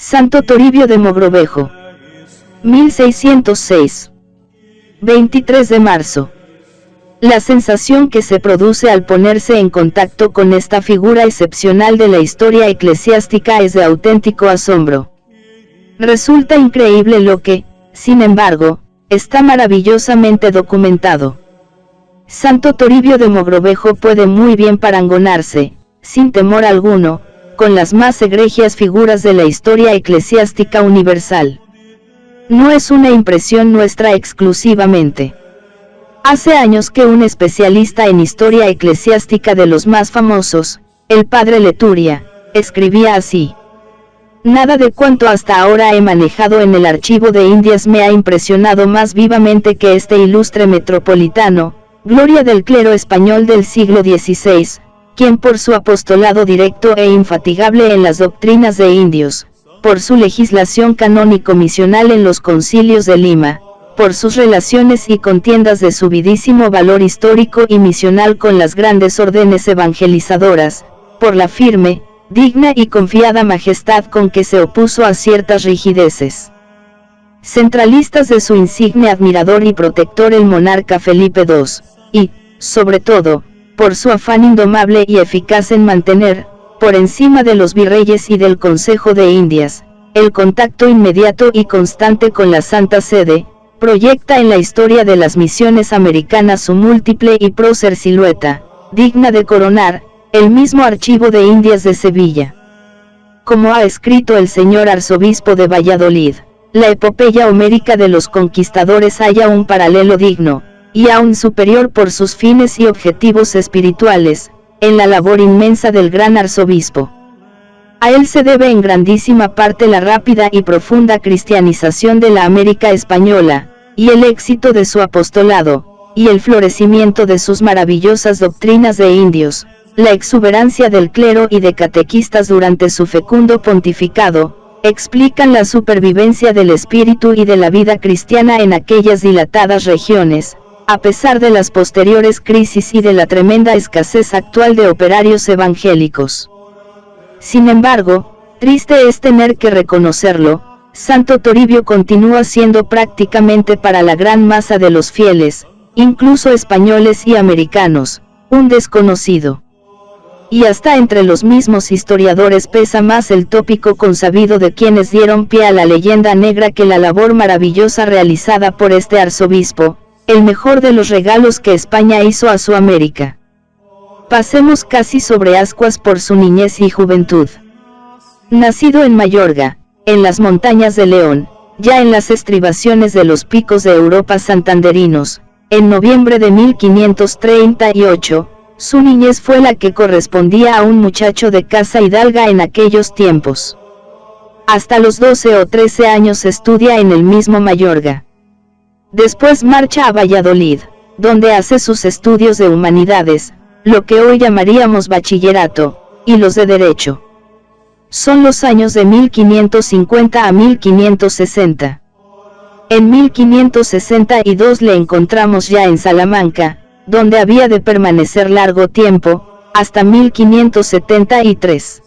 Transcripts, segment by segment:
Santo Toribio de Mogrovejo. 1606. 23 de marzo. La sensación que se produce al ponerse en contacto con esta figura excepcional de la historia eclesiástica es de auténtico asombro. Resulta increíble lo que, sin embargo, está maravillosamente documentado. Santo Toribio de Mogrovejo puede muy bien parangonarse, sin temor alguno, con las más egregias figuras de la historia eclesiástica universal. No es una impresión nuestra exclusivamente. Hace años que un especialista en historia eclesiástica de los más famosos, el padre Leturia, escribía así: nada de cuanto hasta ahora he manejado en el archivo de Indias me ha impresionado más vivamente que este ilustre metropolitano, gloria del clero español del siglo XVI, quien por su apostolado directo e infatigable en las doctrinas de indios, por su legislación canónico-misional en los concilios de Lima, por sus relaciones y contiendas de subidísimo valor histórico y misional con las grandes órdenes evangelizadoras, por la firme, digna y confiada majestad con que se opuso a ciertas rigideces centralistas de su insigne admirador y protector el monarca Felipe II, y, sobre todo, por su afán indomable y eficaz en mantener, por encima de los virreyes y del Consejo de Indias, el contacto inmediato y constante con la Santa Sede, proyecta en la historia de las misiones americanas su múltiple y prócer silueta, digna de coronar, el mismo Archivo de Indias de Sevilla. Como ha escrito el señor arzobispo de Valladolid, la epopeya homérica de los conquistadores halla un paralelo digno, y aún superior por sus fines y objetivos espirituales, en la labor inmensa del gran arzobispo. A él se debe en grandísima parte la rápida y profunda cristianización de la América española, y el éxito de su apostolado, y el florecimiento de sus maravillosas doctrinas de indios, la exuberancia del clero y de catequistas durante su fecundo pontificado, explican la supervivencia del espíritu y de la vida cristiana en aquellas dilatadas regiones, a pesar de las posteriores crisis y de la tremenda escasez actual de operarios evangélicos. Sin embargo, triste es tener que reconocerlo, Santo Toribio continúa siendo prácticamente para la gran masa de los fieles, incluso españoles y americanos, un desconocido. Y hasta entre los mismos historiadores pesa más el tópico consabido de quienes dieron pie a la leyenda negra que la labor maravillosa realizada por este arzobispo, el mejor de los regalos que España hizo a su América. Pasemos casi sobre ascuas por su niñez y juventud. Nacido en Mayorga, en las montañas de León, ya en las estribaciones de los picos de Europa santanderinos, en noviembre de 1538, su niñez fue la que correspondía a un muchacho de casa hidalga en aquellos tiempos. Hasta los 12 o 13 años estudia en el mismo Mayorga. Después marcha a Valladolid, donde hace sus estudios de humanidades, lo que hoy llamaríamos bachillerato, y los de derecho. Son los años de 1550 a 1560. En 1562 le encontramos ya en Salamanca, donde había de permanecer largo tiempo, hasta 1573.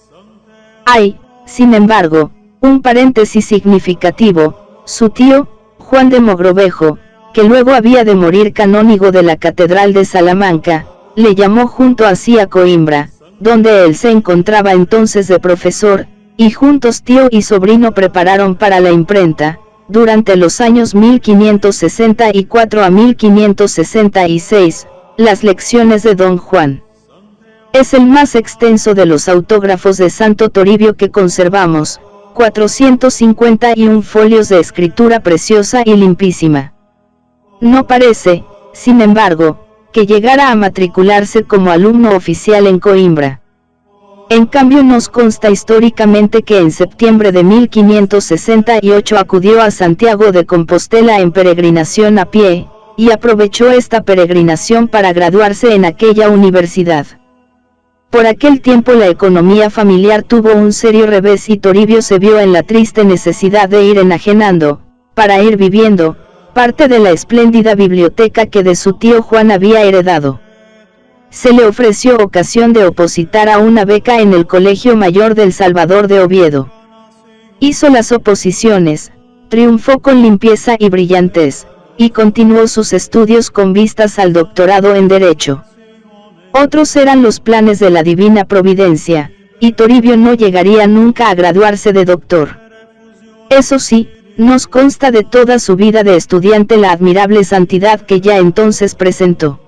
Hay, sin embargo, un paréntesis significativo: su tío, Juan de Mogrovejo, que luego había de morir canónigo de la Catedral de Salamanca, le llamó junto a sí a Coimbra, donde él se encontraba entonces de profesor, y juntos tío y sobrino prepararon para la imprenta, durante los años 1564 a 1566, las lecciones de Don Juan. Es el más extenso de los autógrafos de Santo Toribio que conservamos, 451 folios de escritura preciosa y limpísima. No parece, sin embargo, que llegara a matricularse como alumno oficial en Coimbra. En cambio nos consta históricamente que en septiembre de 1568 acudió a Santiago de Compostela en peregrinación a pie, y aprovechó esta peregrinación para graduarse en aquella universidad. Por aquel tiempo la economía familiar tuvo un serio revés y Toribio se vio en la triste necesidad de ir enajenando, para ir viviendo, parte de la espléndida biblioteca que de su tío Juan había heredado. Se le ofreció ocasión de opositar a una beca en el Colegio Mayor del Salvador de Oviedo. Hizo las oposiciones, triunfó con limpieza y brillantez, y continuó sus estudios con vistas al doctorado en Derecho. Otros eran los planes de la divina providencia, y Toribio no llegaría nunca a graduarse de doctor. Eso sí, nos consta de toda su vida de estudiante la admirable santidad que ya entonces presentó.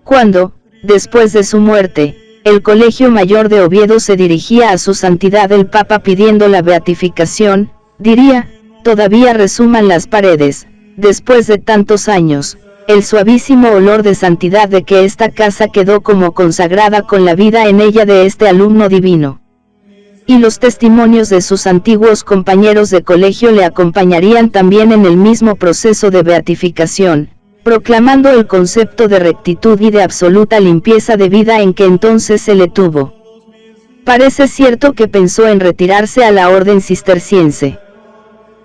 Cuando, después de su muerte, el Colegio Mayor de Oviedo se dirigía a su santidad el Papa pidiendo la beatificación, diría, todavía resuman las paredes, después de tantos años, el suavísimo olor de santidad de que esta casa quedó como consagrada con la vida en ella de este alumno divino. Y los testimonios de sus antiguos compañeros de colegio le acompañarían también en el mismo proceso de beatificación, proclamando el concepto de rectitud y de absoluta limpieza de vida en que entonces se le tuvo. Parece cierto que pensó en retirarse a la orden cisterciense.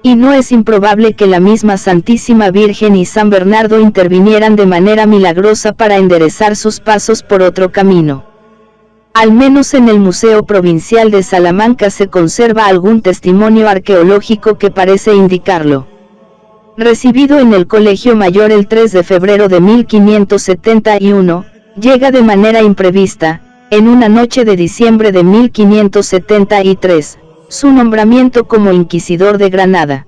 Y no es improbable que la misma Santísima Virgen y San Bernardo intervinieran de manera milagrosa para enderezar sus pasos por otro camino. Al menos en el Museo Provincial de Salamanca se conserva algún testimonio arqueológico que parece indicarlo. Recibido en el Colegio Mayor el 3 de febrero de 1571, llega de manera imprevista, en una noche de diciembre de 1573, su nombramiento como inquisidor de Granada.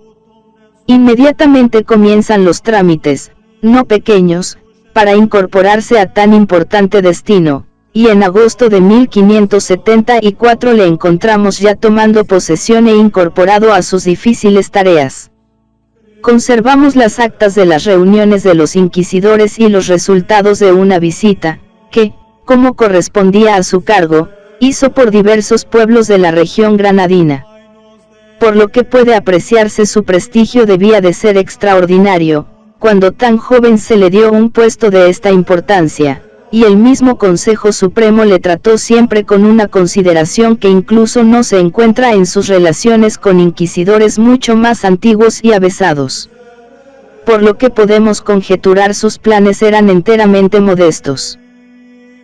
Inmediatamente comienzan los trámites, no pequeños, para incorporarse a tan importante destino, y en agosto de 1574 le encontramos ya tomando posesión e incorporado a sus difíciles tareas. Conservamos las actas de las reuniones de los inquisidores y los resultados de una visita, que, como correspondía a su cargo, hizo por diversos pueblos de la región granadina. Por lo que puede apreciarse su prestigio debía de ser extraordinario, cuando tan joven se le dio un puesto de esta importancia, y el mismo Consejo Supremo le trató siempre con una consideración que incluso no se encuentra en sus relaciones con inquisidores mucho más antiguos y avesados. Por lo que podemos conjeturar sus planes eran enteramente modestos.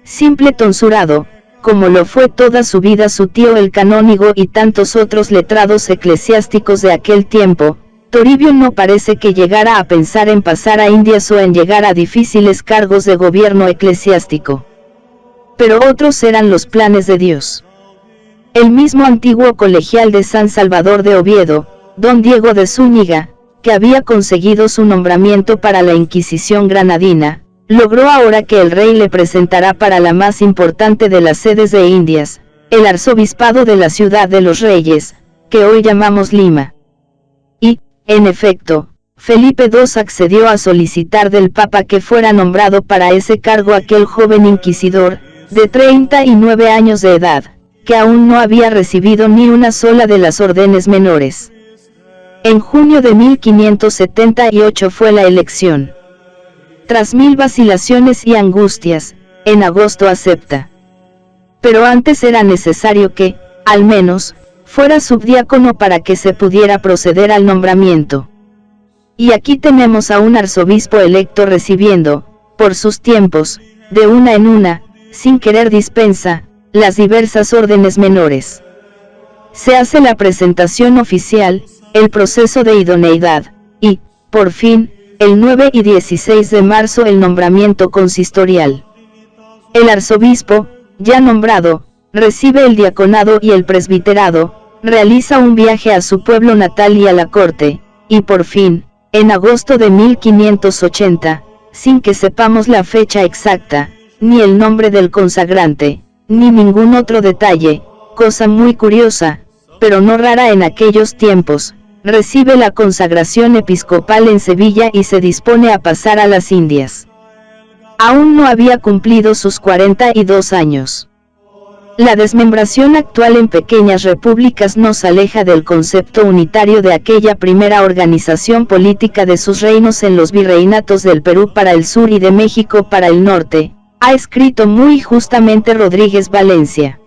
Simple tonsurado, como lo fue toda su vida su tío el canónigo y tantos otros letrados eclesiásticos de aquel tiempo, Toribio no parece que llegara a pensar en pasar a Indias o en llegar a difíciles cargos de gobierno eclesiástico. Pero otros eran los planes de Dios. El mismo antiguo colegial de San Salvador de Oviedo, don Diego de Zúñiga, que había conseguido su nombramiento para la Inquisición granadina, logró ahora que el rey le presentara para la más importante de las sedes de Indias, el arzobispado de la Ciudad de los Reyes, que hoy llamamos Lima. Y, en efecto, Felipe II accedió a solicitar del Papa que fuera nombrado para ese cargo aquel joven inquisidor, de 39 años de edad, que aún no había recibido ni una sola de las órdenes menores. En junio de 1578 fue la elección. Tras 1000 vacilaciones y angustias, en agosto acepta. Pero antes era necesario que, al menos, fuera subdiácono para que se pudiera proceder al nombramiento. Y aquí tenemos a un arzobispo electo recibiendo, por sus tiempos, de una en una, sin querer dispensa, las diversas órdenes menores. Se hace la presentación oficial, el proceso de idoneidad, y, por fin, el 9 y 16 de marzo el nombramiento consistorial. El arzobispo, ya nombrado, recibe el diaconado y el presbiterado, realiza un viaje a su pueblo natal y a la corte, y por fin, en agosto de 1580, sin que sepamos la fecha exacta, ni el nombre del consagrante, ni ningún otro detalle, cosa muy curiosa, pero no rara en aquellos tiempos, recibe la consagración episcopal en Sevilla y se dispone a pasar a las Indias. Aún no había cumplido sus 42 años. La desmembración actual en pequeñas repúblicas nos aleja del concepto unitario de aquella primera organización política de sus reinos en los virreinatos del Perú para el sur y de México para el norte, ha escrito muy justamente Rodríguez Valencia.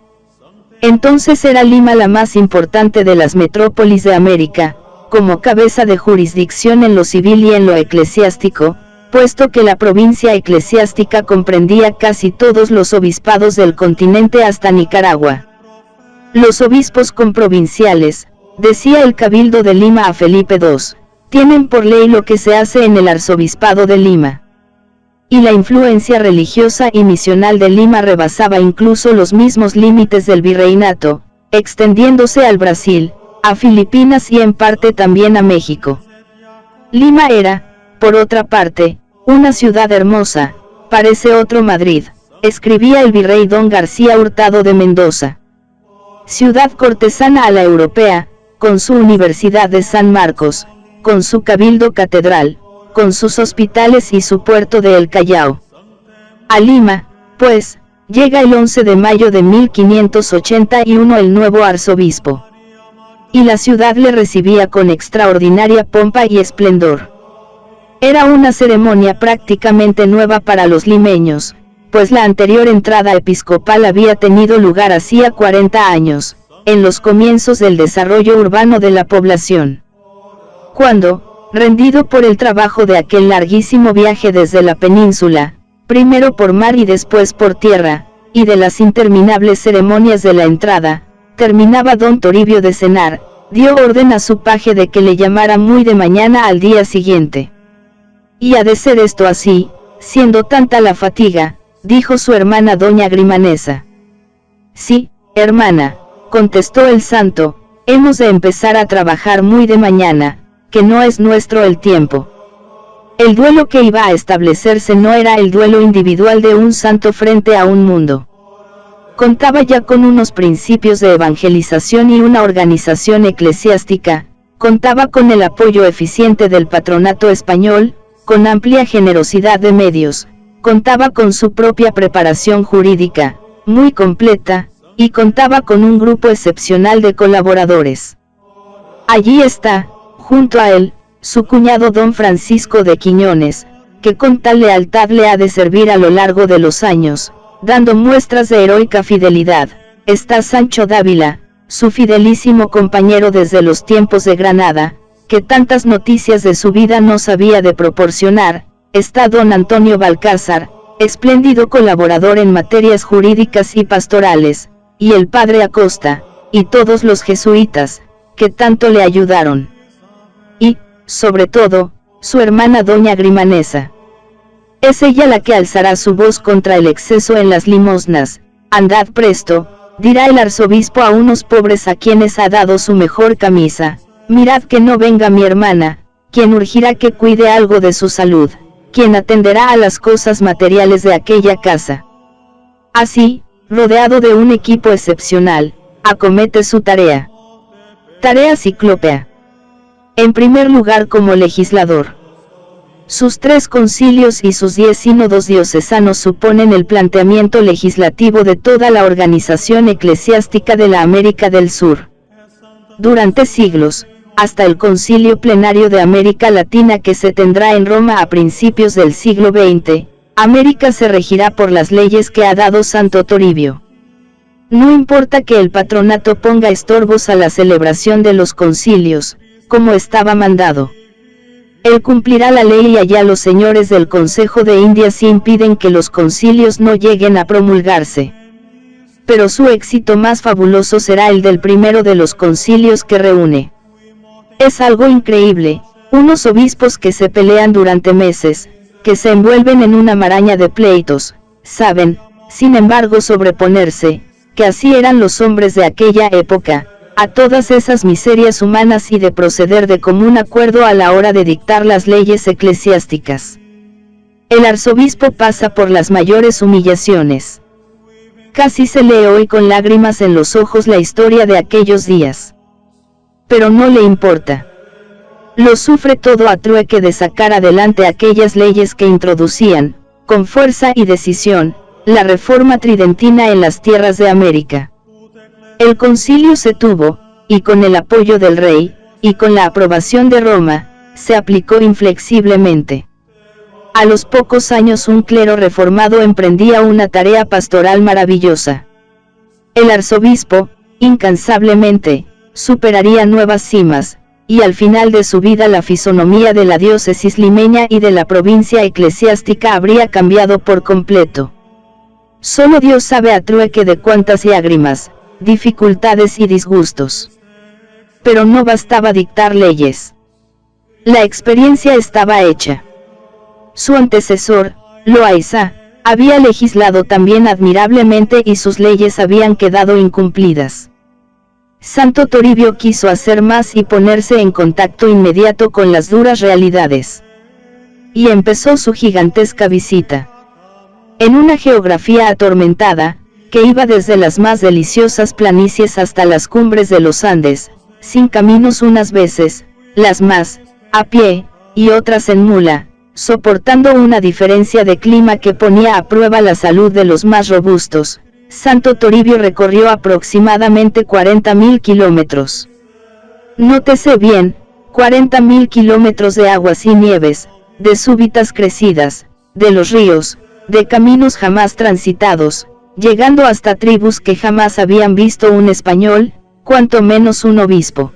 Entonces era Lima la más importante de las metrópolis de América, como cabeza de jurisdicción en lo civil y en lo eclesiástico, puesto que la provincia eclesiástica comprendía casi todos los obispados del continente hasta Nicaragua. Los obispos comprovinciales, decía el Cabildo de Lima a Felipe II, tienen por ley lo que se hace en el Arzobispado de Lima. Y la influencia religiosa y misional de Lima rebasaba incluso los mismos límites del virreinato, extendiéndose al Brasil, a Filipinas y en parte también a México. Lima era, por otra parte, una ciudad hermosa, parece otro Madrid, escribía el virrey don García Hurtado de Mendoza. Ciudad cortesana a la europea, con su Universidad de San Marcos, con su cabildo catedral, con sus hospitales y su puerto de El Callao. A Lima, pues, llega el 11 de mayo de 1581 el nuevo arzobispo. Y la ciudad le recibía con extraordinaria pompa y esplendor. Era una ceremonia prácticamente nueva para los limeños, pues la anterior entrada episcopal había tenido lugar hacía 40 años, en los comienzos del desarrollo urbano de la población. Cuando, rendido por el trabajo de aquel larguísimo viaje desde la península, primero por mar y después por tierra, y de las interminables ceremonias de la entrada, terminaba don Toribio de cenar, dio orden a su paje de que le llamara muy de mañana al día siguiente. Y ha de ser esto así, siendo tanta la fatiga, dijo su hermana doña Grimanesa. Sí, hermana, contestó el santo, hemos de empezar a trabajar muy de mañana, que no es nuestro el tiempo. El duelo que iba a establecerse no era el duelo individual de un santo frente a un mundo. Contaba ya con unos principios de evangelización y una organización eclesiástica, contaba con el apoyo eficiente del patronato español, con amplia generosidad de medios, contaba con su propia preparación jurídica, muy completa, y contaba con un grupo excepcional de colaboradores. Allí está, junto a él, su cuñado don Francisco de Quiñones, que con tal lealtad le ha de servir a lo largo de los años, dando muestras de heroica fidelidad. Está Sancho Dávila, su fidelísimo compañero desde los tiempos de Granada, que tantas noticias de su vida no sabía de proporcionar. Está don Antonio Balcázar, espléndido colaborador en materias jurídicas y pastorales, y el padre Acosta, y todos los jesuitas, que tanto le ayudaron. Y, sobre todo, su hermana doña Grimanesa. Es ella la que alzará su voz contra el exceso en las limosnas. Andad presto, dirá el arzobispo a unos pobres a quienes ha dado su mejor camisa, mirad que no venga mi hermana, quien urgirá que cuide algo de su salud, quien atenderá a las cosas materiales de aquella casa. Así, rodeado de un equipo excepcional, acomete su tarea. Tarea ciclópea. En primer lugar como legislador. Sus 3 concilios y sus 10 sínodos diocesanos suponen el planteamiento legislativo de toda la organización eclesiástica de la América del Sur. Durante siglos, hasta el Concilio Plenario de América Latina que se tendrá en Roma a principios del siglo XX, América se regirá por las leyes que ha dado Santo Toribio. No importa que el patronato ponga estorbos a la celebración de los concilios, como estaba mandado. Él cumplirá la ley y allá los señores del Consejo de Indias impiden que los concilios no lleguen a promulgarse. Pero su éxito más fabuloso será el del primero de los concilios que reúne. Es algo increíble, unos obispos que se pelean durante meses, que se envuelven en una maraña de pleitos, saben, sin embargo sobreponerse, que así eran los hombres de aquella época, a todas esas miserias humanas y de proceder de común acuerdo a la hora de dictar las leyes eclesiásticas. El arzobispo pasa por las mayores humillaciones. Casi se lee hoy con lágrimas en los ojos la historia de aquellos días. Pero no le importa. Lo sufre todo a trueque de sacar adelante aquellas leyes que introducían, con fuerza y decisión, la reforma tridentina en las tierras de América. El concilio se tuvo, y con el apoyo del rey, y con la aprobación de Roma, se aplicó inflexiblemente. A los pocos años un clero reformado emprendía una tarea pastoral maravillosa. El arzobispo, incansablemente, superaría nuevas cimas, y al final de su vida la fisonomía de la diócesis limeña y de la provincia eclesiástica habría cambiado por completo. Solo Dios sabe a trueque de cuántas lágrimas, dificultades y disgustos. pero no bastaba dictar leyes. La experiencia estaba hecha. Su antecesor, Loaysa, había legislado también admirablemente y sus leyes habían quedado incumplidas. Santo Toribio quiso hacer más y ponerse en contacto inmediato con las duras realidades. Y empezó su gigantesca visita. En una geografía atormentada, que iba desde las más deliciosas planicies hasta las cumbres de los Andes, sin caminos unas veces, las más, a pie, y otras en mula, soportando una diferencia de clima que ponía a prueba la salud de los más robustos. Santo Toribio recorrió aproximadamente 40.000 kilómetros. Nótese bien, 40.000 kilómetros de aguas y nieves, de súbitas crecidas, de los ríos, de caminos jamás transitados, llegando hasta tribus que jamás habían visto un español, cuanto menos un obispo.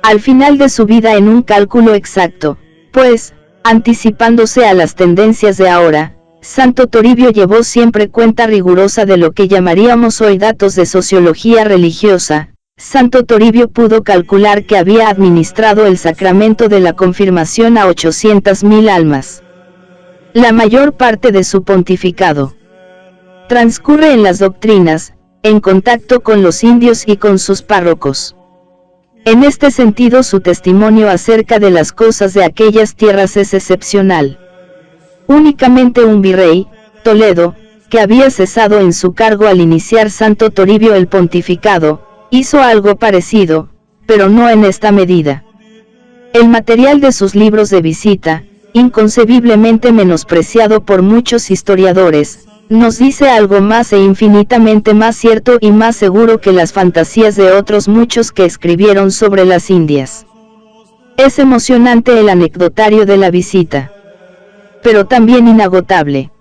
Al final de su vida en un cálculo exacto, pues, anticipándose a las tendencias de ahora, Santo Toribio llevó siempre cuenta rigurosa de lo que llamaríamos hoy datos de sociología religiosa. Santo Toribio pudo calcular que había administrado el sacramento de la confirmación a 800.000 almas. La mayor parte de su pontificado transcurre en las doctrinas, en contacto con los indios y con sus párrocos. En este sentido su testimonio acerca de las cosas de aquellas tierras es excepcional. Únicamente un virrey, Toledo, que había cesado en su cargo al iniciar Santo Toribio el pontificado, hizo algo parecido, pero no en esta medida. El material de sus libros de visita, inconcebiblemente menospreciado por muchos historiadores, nos dice algo más e infinitamente más cierto y más seguro que las fantasías de otros muchos que escribieron sobre las Indias. Es emocionante el anecdotario de la visita, pero también inagotable.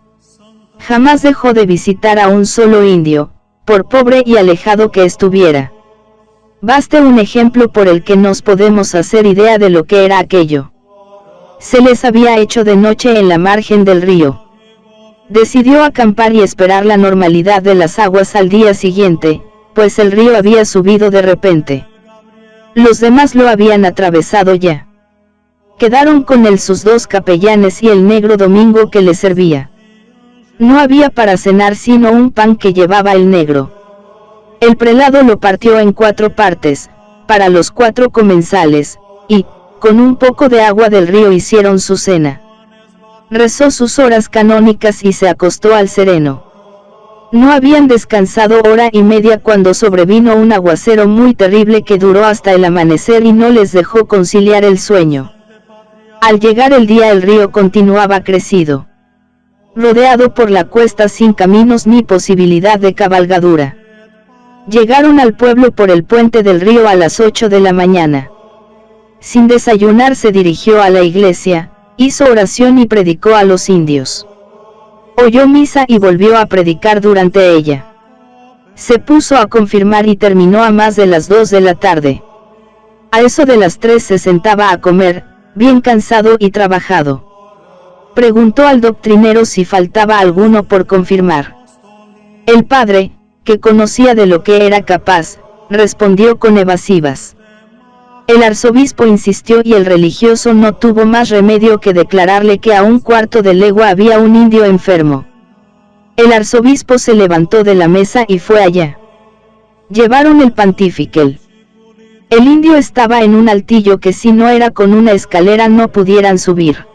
Jamás dejó de visitar a un solo indio, por pobre y alejado que estuviera. Baste un ejemplo por el que nos podemos hacer idea de lo que era aquello. Se les había hecho de noche en la margen del río. Decidió acampar y esperar la normalidad de las aguas al día siguiente, pues el río había subido de repente. Los demás lo habían atravesado ya. Quedaron con él sus dos capellanes y el negro Domingo que le servía. No había para cenar sino un pan que llevaba el negro. El prelado lo partió en 4 partes, para los 4 comensales, y, con un poco de agua del río hicieron su cena. Rezó sus horas canónicas y se acostó al sereno. No habían descansado hora y media cuando sobrevino un aguacero muy terrible que duró hasta el amanecer y no les dejó conciliar el sueño. Al llegar el día el río continuaba crecido, rodeado por la cuesta sin caminos ni posibilidad de cabalgadura. Llegaron al pueblo por el puente del río a las 8 de la mañana. Sin desayunar se dirigió a la iglesia, hizo oración y predicó a los indios. Oyó misa y volvió a predicar durante ella. Se puso a confirmar y terminó a más de las 2 de la tarde. A eso de las 3 se sentaba a comer, bien cansado y trabajado. Preguntó al doctrinero si faltaba alguno por confirmar. El padre, que conocía de lo que era capaz, respondió con evasivas. El arzobispo insistió y el religioso no tuvo más remedio que declararle que a 1/4 de legua había un indio enfermo. El arzobispo se levantó de la mesa y fue allá. Llevaron el pontifical. El indio estaba en un altillo que si no era con una escalera no pudieran subir.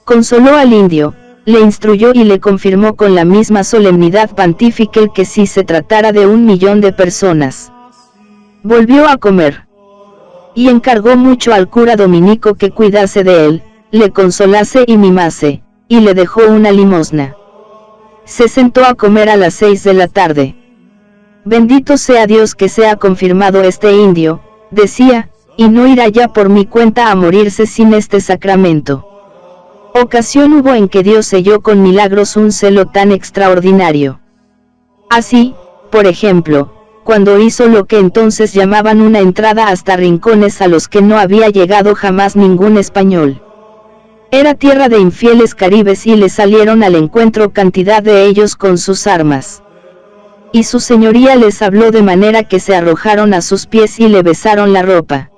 Consoló al indio, le instruyó y le confirmó con la misma solemnidad pontifical que si se tratara de 1.000.000 de personas. Volvió a comer. Y encargó mucho al cura dominico que cuidase de él, le consolase y mimase, y le dejó una limosna. Se sentó a comer a las 6 de la tarde. Bendito sea Dios que sea confirmado este indio, decía, y no irá ya por mi cuenta a morirse sin este sacramento. Ocasión hubo en que Dios selló con milagros un celo tan extraordinario. Así, por ejemplo, cuando hizo lo que entonces llamaban una entrada hasta rincones a los que no había llegado jamás ningún español. Era tierra de infieles caribes y le salieron al encuentro cantidad de ellos con sus armas. y su señoría les habló de manera que se arrojaron a sus pies y le besaron la ropa.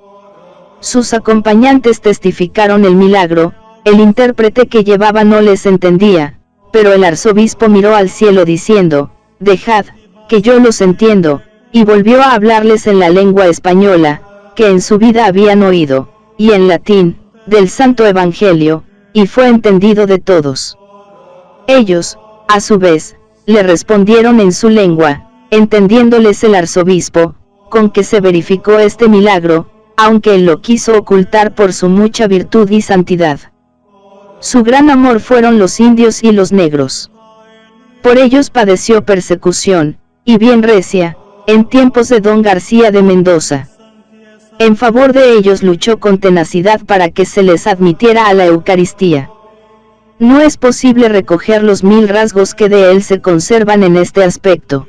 Sus acompañantes testificaron el milagro, el intérprete que llevaba no les entendía, pero el arzobispo miró al cielo diciendo, «Dejad, que yo los entiendo», y volvió a hablarles en la lengua española, que en su vida habían oído, y en latín, del Santo Evangelio, y fue entendido de todos. Ellos, a su vez, le respondieron en su lengua, entendiéndoles el arzobispo, con que se verificó este milagro, aunque él lo quiso ocultar por su mucha virtud y santidad. Su gran amor fueron los indios y los negros. Por ellos padeció persecución, y bien recia, en tiempos de don García de Mendoza. En favor de ellos luchó con tenacidad para que se les admitiera a la Eucaristía. No es posible recoger los 1000 rasgos que de él se conservan en este aspecto.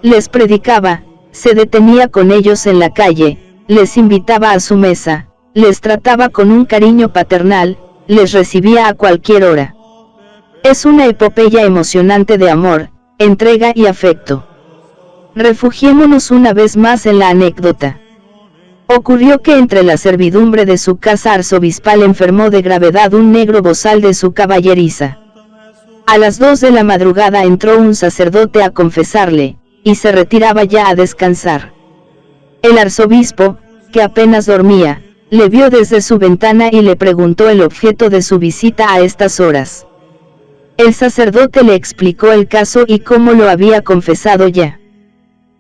Les predicaba, se detenía con ellos en la calle, les invitaba a su mesa, les trataba con un cariño paternal, les recibía a cualquier hora. Es una epopeya emocionante de amor, entrega y afecto. Refugiémonos una vez más en la anécdota. Ocurrió que entre la servidumbre de su casa arzobispal enfermó de gravedad un negro bozal de su caballeriza. A las 2 de la madrugada entró un sacerdote a confesarle, y se retiraba ya a descansar. El arzobispo, que apenas dormía, le vio desde su ventana y le preguntó el objeto de su visita a estas horas. El sacerdote le explicó el caso y cómo lo había confesado ya.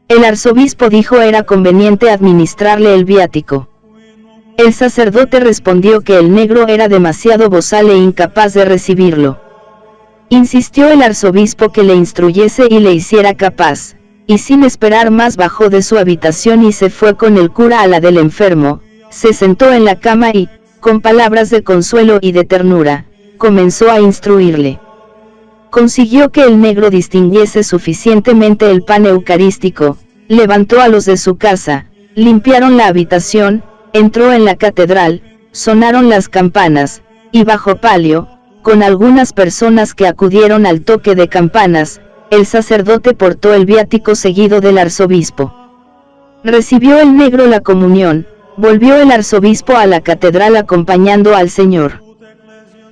El arzobispo dijo era conveniente administrarle el viático. El sacerdote respondió que el negro era demasiado bozal e incapaz de recibirlo. Insistió el arzobispo que le instruyese y le hiciera capaz, y sin esperar más bajó de su habitación y se fue con el cura a la del enfermo, se sentó en la cama y, con palabras de consuelo y de ternura, comenzó a instruirle. Consiguió que el negro distinguiese suficientemente el pan eucarístico, levantó a los de su casa, limpiaron la habitación, entró en la catedral, sonaron las campanas, y bajo palio, con algunas personas que acudieron al toque de campanas, el sacerdote portó el viático seguido del arzobispo. Recibió el negro la comunión, volvió el arzobispo a la catedral acompañando al Señor.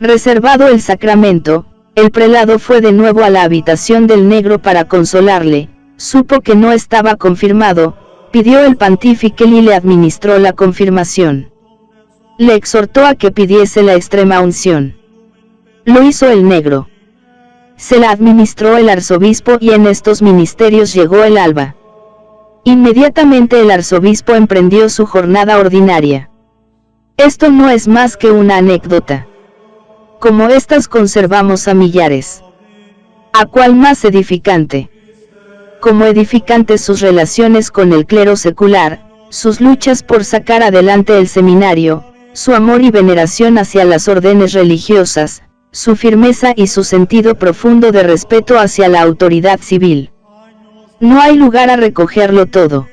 Reservado el sacramento, el prelado fue de nuevo a la habitación del negro para consolarle, supo que no estaba confirmado, pidió el pontífice y le administró la confirmación. Le exhortó a que pidiese la extrema unción. Lo hizo el negro. Se la administró el arzobispo y en estos ministerios llegó el alba. Inmediatamente el arzobispo emprendió su jornada ordinaria. Esto no es más que una anécdota. Como estas conservamos a millares. ¿A cuál más edificante? Como edificantes sus relaciones con el clero secular, sus luchas por sacar adelante el seminario, su amor y veneración hacia las órdenes religiosas, su firmeza y su sentido profundo de respeto hacia la autoridad civil. No hay lugar a recogerlo todo.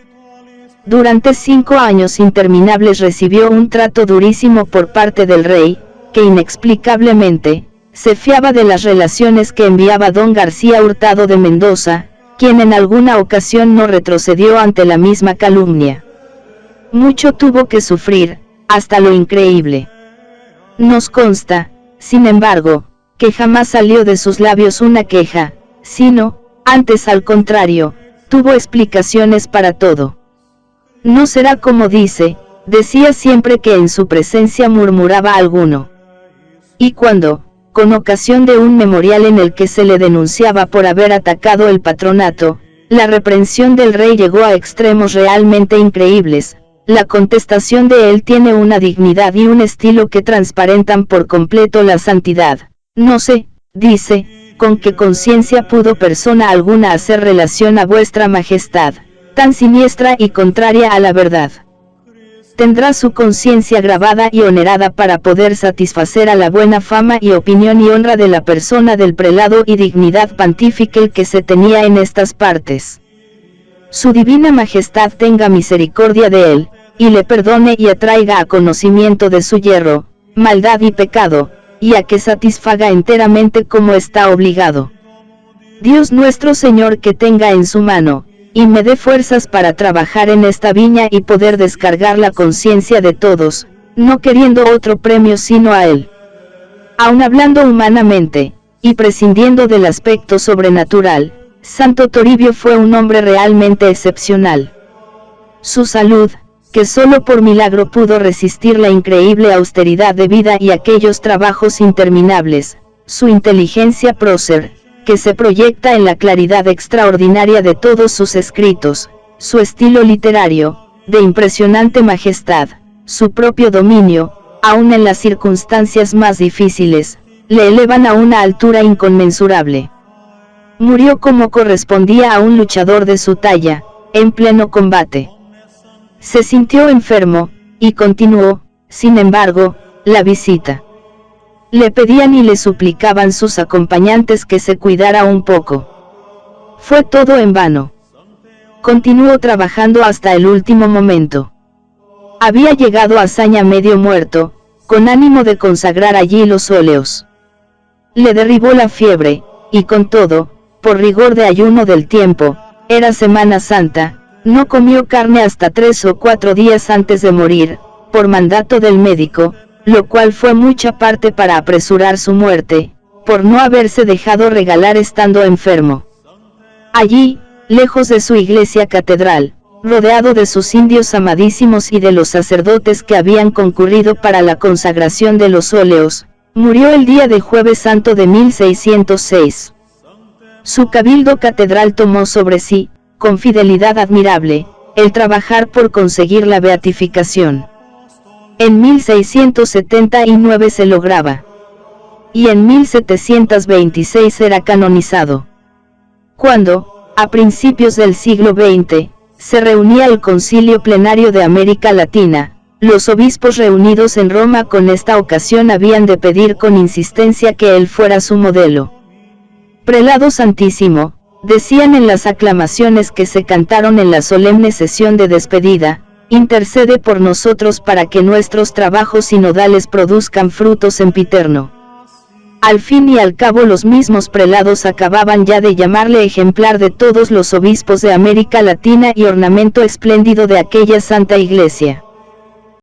Durante 5 años interminables recibió un trato durísimo por parte del rey, que inexplicablemente, se fiaba de las relaciones que enviaba don García Hurtado de Mendoza, quien en alguna ocasión no retrocedió ante la misma calumnia. Mucho tuvo que sufrir, hasta lo increíble. Nos consta, sin embargo, que jamás salió de sus labios una queja, sino, antes al contrario, tuvo explicaciones para todo. No será como decía siempre que en su presencia murmuraba alguno. Y cuando, con ocasión de un memorial en el que se le denunciaba por haber atacado el patronato, la reprensión del rey llegó a extremos realmente increíbles, la contestación de él tiene una dignidad y un estilo que transparentan por completo la santidad. No sé, dice, con qué conciencia pudo persona alguna hacer relación a vuestra majestad, tan siniestra y contraria a la verdad. Tendrá su conciencia grabada y onerada para poder satisfacer a la buena fama y opinión y honra de la persona del prelado y dignidad pontifical que se tenía en estas partes. Su divina majestad tenga misericordia de él, y le perdone y atraiga a conocimiento de su yerro, maldad y pecado, y a que satisfaga enteramente como está obligado. Dios nuestro Señor que tenga en su mano, y me dé fuerzas para trabajar en esta viña y poder descargar la conciencia de todos, no queriendo otro premio sino a Él. Aun hablando humanamente, y prescindiendo del aspecto sobrenatural, Santo Toribio fue un hombre realmente excepcional. Su salud, que solo por milagro pudo resistir la increíble austeridad de vida y aquellos trabajos interminables, su inteligencia prócer, que se proyecta en la claridad extraordinaria de todos sus escritos, su estilo literario, de impresionante majestad, su propio dominio, aun en las circunstancias más difíciles, le elevan a una altura inconmensurable. Murió como correspondía a un luchador de su talla, en pleno combate. Se sintió enfermo, y continuó, sin embargo, la visita. Le pedían y le suplicaban sus acompañantes que se cuidara un poco. Fue todo en vano. Continuó trabajando hasta el último momento. Había llegado a Saña medio muerto, con ánimo de consagrar allí los óleos. Le derribó la fiebre, y con todo, por rigor de ayuno del tiempo, era Semana Santa, no comió carne hasta 3 o 4 días antes de morir, por mandato del médico, lo cual fue mucha parte para apresurar su muerte, por no haberse dejado regalar estando enfermo. Allí, lejos de su iglesia catedral, rodeado de sus indios amadísimos y de los sacerdotes que habían concurrido para la consagración de los óleos, murió el día de Jueves Santo de 1606. Su cabildo catedral tomó sobre sí, con fidelidad admirable, el trabajar por conseguir la beatificación. En 1679 se lograba, y en 1726 era canonizado. Cuando, a principios del siglo XX, se reunía el Concilio Plenario de América Latina, los obispos reunidos en Roma con esta ocasión habían de pedir con insistencia que él fuera su modelo. Prelado Santísimo, decían en las aclamaciones que se cantaron en la solemne sesión de despedida, intercede por nosotros para que nuestros trabajos sinodales produzcan frutos sempiterno. Al fin y al cabo los mismos prelados acababan ya de llamarle ejemplar de todos los obispos de América Latina y ornamento espléndido de aquella santa iglesia.